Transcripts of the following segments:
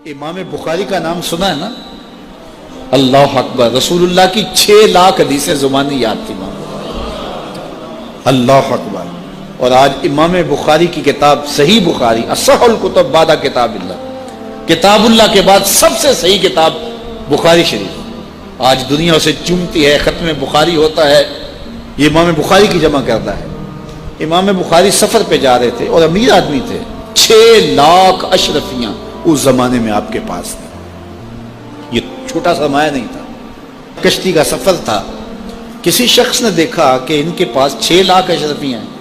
امام بخاری کا نام سنا ہے نا؟ اللہ اکبر، رسول اللہ کی 6 لاکھ حدیثیں زبانی یاد تھی امام، اللہ اکبر۔ اور آج امام بخاری کی کتاب صحیح بخاری، اصح الکتب بعد کتاب اللہ، کتاب اللہ کے بعد سب سے صحیح کتاب بخاری شریف، آج دنیا اسے چومتی ہے، ختم بخاری ہوتا ہے، یہ امام بخاری کی جمع کرتا ہے۔ امام بخاری سفر پہ جا رہے تھے اور امیر آدمی تھے، 6 لاکھ اشرفیاں اس زمانے میں آپ کے پاس تھے، یہ چھوٹا سرمایہ نہیں تھا، کشتی کا سفر تھا۔ کسی شخص نے دیکھا کہ ان کے پاس 6 لاکھ اشرفیاں ہیں،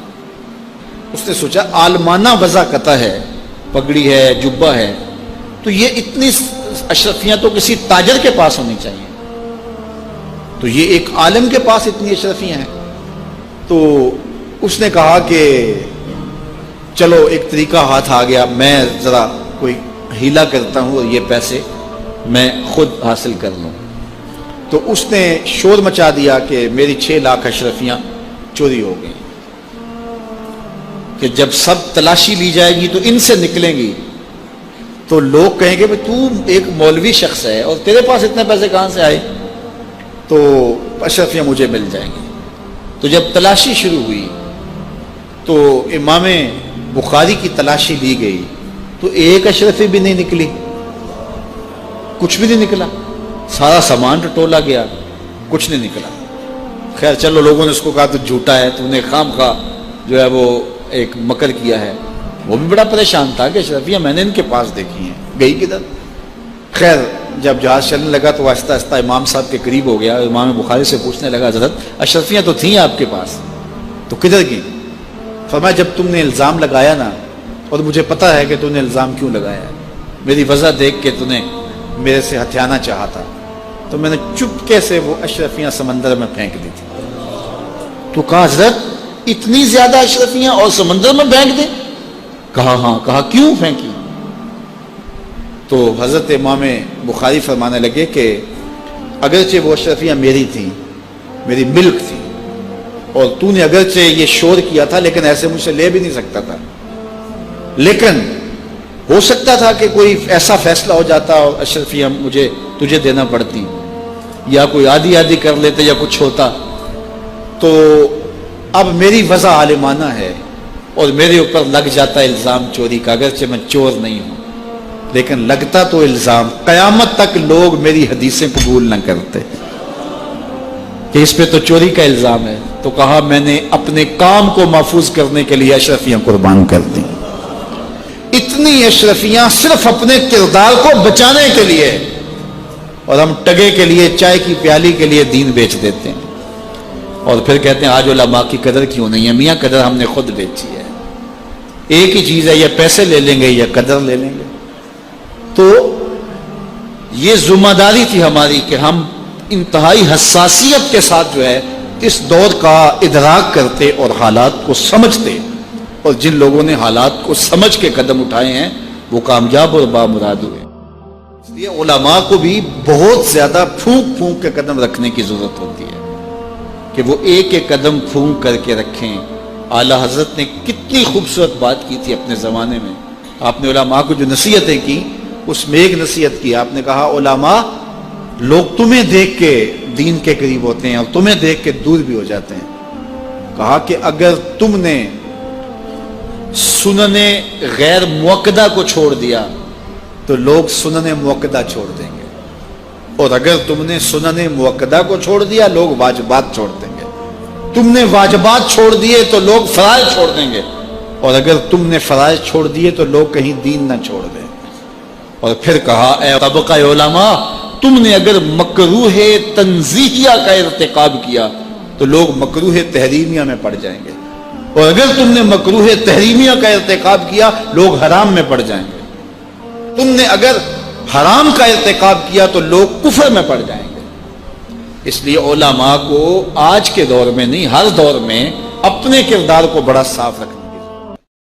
اس نے سوچا عالمانہ وضع قطع ہے، پگڑی ہے، جبہ ہے، تو یہ اتنی اشرفیاں تو کسی تاجر کے پاس ہونی چاہیے، تو یہ ایک عالم کے پاس اتنی اشرفیاں ہیں۔ تو اس نے کہا کہ چلو ایک طریقہ ہاتھ آ گیا، میں ذرا کوئی ہیلا کرتا ہوں اور یہ پیسے میں خود حاصل کر لوں۔ تو اس نے شور مچا دیا کہ میری 6 لاکھ اشرفیاں چوری ہو گئیں، کہ جب سب تلاشی لی جائے گی تو ان سے نکلیں گی تو لوگ کہیں گے تو ایک مولوی شخص ہے اور تیرے پاس اتنے پیسے کہاں سے آئے، تو اشرفیاں مجھے مل جائیں گی۔ تو جب تلاشی شروع ہوئی تو امام بخاری کی تلاشی لی گئی تو ایک اشرفی بھی نہیں نکلی، کچھ بھی نہیں نکلا، سارا سامان ٹٹولا گیا، کچھ نہیں نکلا۔ خیر چلو، لوگوں نے اس کو کہا تو جھوٹا ہے، تو نے خام خواہ جو ہے وہ ایک مکر کیا ہے۔ وہ بھی بڑا پریشان تھا کہ اشرفیاں میں نے ان کے پاس دیکھی ہیں، گئی کدھر؟ خیر جب جہاز چلنے لگا تو آہستہ آہستہ امام صاحب کے قریب ہو گیا، امام بخاری سے پوچھنے لگا حضرت اشرفیاں تو تھیں آپ کے پاس، تو کدھر گئیں؟ فرمایا جب تم نے الزام لگایا نا، اور مجھے پتہ ہے کہ تم نے الزام کیوں لگایا ہے، میری وجہ دیکھ کے تم نے میرے سے ہتھیانا چاہا تھا، تو میں نے چپکے سے وہ اشرفیاں سمندر میں پھینک دی تھی۔ تو کہا حضرت اتنی زیادہ اشرفیاں اور سمندر میں پھینک دیں؟ کہا ہاں۔ کہا کیوں پھینکی؟ تو حضرت امام بخاری فرمانے لگے کہ اگرچہ وہ اشرفیاں میری تھیں، میری ملک تھی، اور تو نے اگرچہ یہ شور کیا تھا لیکن ایسے مجھ سے لے بھی نہیں سکتا تھا، لیکن ہو سکتا تھا کہ کوئی ایسا فیصلہ ہو جاتا اور اشرفیاں مجھے تجھے دینا پڑتی، یا کوئی آدھی آدھی کر لیتے یا کچھ ہوتا، تو اب میری وضع عالمانہ ہے اور میرے اوپر لگ جاتا الزام چوری کا، اگرچہ میں چور نہیں ہوں لیکن لگتا تو الزام، قیامت تک لوگ میری حدیثیں قبول نہ کرتے کہ اس پہ تو چوری کا الزام ہے۔ تو کہا میں نے اپنے کام کو محفوظ کرنے کے لیے اشرفیاں قربان کر دیں، اتنی اشرفیاں صرف اپنے کردار کو بچانے کے لیے، اور ہم ٹگے کے لیے، چائے کی پیالی کے لیے دین بیچ دیتے ہیں، اور پھر کہتے ہیں آج علماء کی قدر کیوں نہیں ہے؟ میاں قدر ہم نے خود بیچی ہے، ایک ہی چیز ہے، یا پیسے لے لیں گے یا قدر لے لیں گے۔ تو یہ ذمہ داری تھی ہماری کہ ہم انتہائی حساسیت کے ساتھ جو ہے اس دور کا ادراک کرتے اور حالات کو سمجھتے، اور جن لوگوں نے حالات کو سمجھ کے قدم اٹھائے ہیں وہ کامیاب اور بامراد ہوئے۔ اس لیے علماء کو بھی بہت زیادہ پھونک پھونک کے قدم رکھنے کی ضرورت ہوتی ہے کہ وہ ایک ایک قدم پھونک کر کے رکھیں۔ اعلیٰ حضرت نے کتنی خوبصورت بات کی تھی اپنے زمانے میں، آپ نے علماء کو جو نصیحتیں کی اس میں ایک نصیحت کی، آپ نے کہا علماء لوگ تمہیں دیکھ کے دین کے قریب ہوتے ہیں اور تمہیں دیکھ کے دور بھی ہو جاتے ہیں۔ کہا کہ اگر تم نے سنن غیر موقدہ کو چھوڑ دیا تو لوگ سنن موقدہ چھوڑ دیں گے، اور اگر تم نے سنن موقدہ کو چھوڑ دیا لوگ واجبات چھوڑ دیں گے، تم نے واجبات چھوڑ دیے تو لوگ فرائض چھوڑ دیں گے، اور اگر تم نے فرائض چھوڑ دیے تو لوگ کہیں دین نہ چھوڑ دیں۔ اور پھر کہا اے طبقہ علماء، تم نے اگر مکروہ تنزیہیہ کا ارتکاب کیا تو لوگ مکروہ تحریمیہ میں پڑ جائیں گے، اور اگر تم نے مکروہ تحریمیہ کا ارتکاب کیا لوگ حرام میں پڑ جائیں گے، تم نے اگر حرام کا ارتکاب کیا تو لوگ کفر میں پڑ جائیں گے۔ اس لیے علماء کو آج کے دور میں نہیں، ہر دور میں اپنے کردار کو بڑا صاف رکھنا